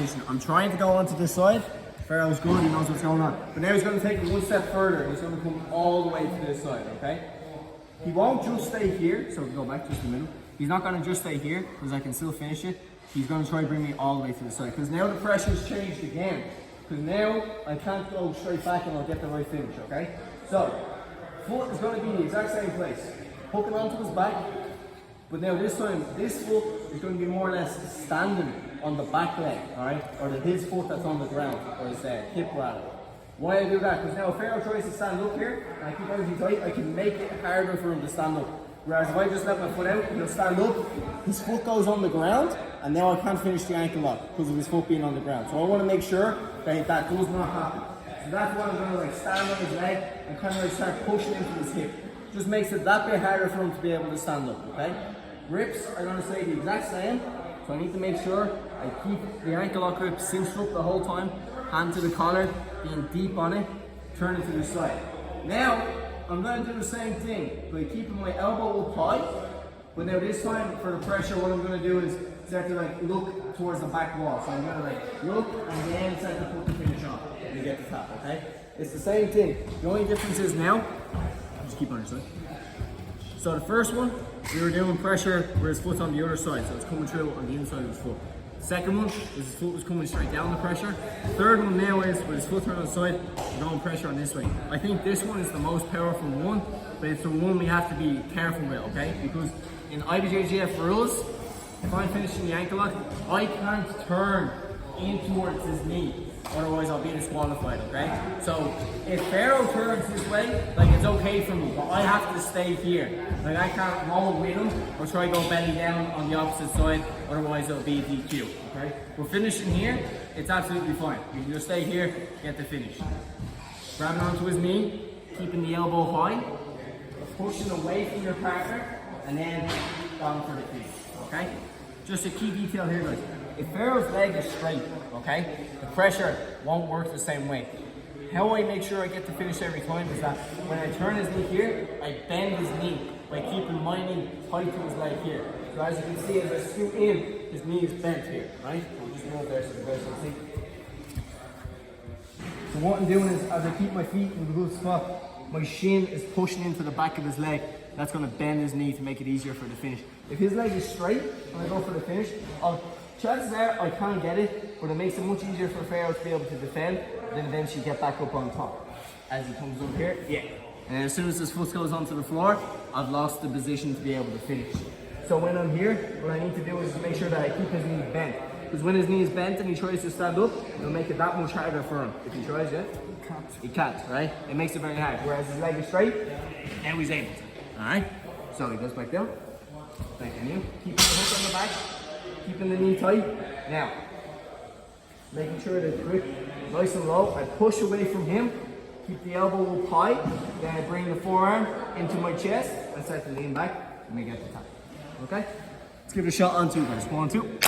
position. I'm trying to go onto this side. Pharaoh's good, he knows what's going on. But now he's going to take it one step further. He's going to come all the way to this side, okay? He won't just stay here, so go back just a minute. He's not going to just stay here, because I can still finish it. He's going to try to bring me all the way to the side, because now the pressure's changed again. Because now I can't go straight back and I'll get the right finish, okay? So, foot is going to be in the exact same place. Hooking onto his back, but now this time, this foot is going to be more or less standing on the back leg, alright? Or his foot that's on the ground, or his hip rather. Why I do that? Because now if Pharaoh tries to stand up here, and I keep everything tight, I can make it harder for him to stand up. Whereas if I just let my foot out, he'll stand up, his foot goes on the ground, and now I can't finish the ankle lock because of his foot being on the ground. So I want to make sure that that does not happen. So that's why I'm going to like stand on his leg and kind of like start pushing into his hip. Just makes it that bit harder for him to be able to stand up, okay? Grips are going to stay the exact same. So I need to make sure I keep the ankle lock grip cinched up the whole time, hand to the collar, being deep on it, turn it to the side. Now, I'm going to do the same thing by keeping my elbow up high, but now this time for the pressure, what I'm going to do is start to like look towards the back wall. So I'm going to like look and then start to put the finish on and you get the tap, okay? It's the same thing. The only difference is now, just keep on your side. So the first one, we were doing pressure where his foot's on the other side, so it's coming through on the inside of his foot. Second one, his foot was coming straight down the pressure. Third one now is with his foot on the side, we're going pressure on this way. I think this one is the most powerful one, but it's the one we have to be careful with, okay? Because in IBJJF rules, if I'm finishing the ankle lock, I can't turn in towards his knee, otherwise I'll be disqualified, okay? So if Pharaoh turns this way, like it's okay for me, but I have to stay here. Like I can't roll with him or try to go belly down on the opposite side, otherwise it'll be DQ, okay? We're finishing here, it's absolutely fine. You can just stay here, get the finish. Grabbing onto his knee, keeping the elbow high, pushing away from your partner, and then down for the finish, okay? Just a key detail here, guys. If Pharaoh's leg is straight, okay, the pressure won't work the same way. How I make sure I get the finish every time is that when I turn his knee here, I bend his knee by keeping my knee tight to his leg here. So as you can see, as I scoot in, his knee is bent here, right? I'll just move there so the guys can see. So what I'm doing is, as I keep my feet in the good spot, my shin is pushing into the back of his leg. That's going to bend his knee to make it easier for the finish. If his leg is straight, when I go for the finish, chances are I can't get it, but it makes it much easier for Pharaoh to be able to defend, and then eventually get back up on top. As he comes up here, yeah. And as soon as his foot goes onto the floor, I've lost the position to be able to finish. So when I'm here, what I need to do is make sure that I keep his knee bent. Because when his knee is bent and he tries to stand up, it'll make it that much harder for him. If he tries, yeah? He can't, right? It makes it very hard. Whereas his leg is straight, now he's able to. Alright? So he goes back down. Back on you. Keeping the hook on the back. Keeping the knee tight. Now, making sure that the grip is nice and low. I push away from him. Keep the elbow up high. Then I bring the forearm into my chest and start to lean back and we get the tap. Okay? Let's give it a shot on two, guys. 1, 2.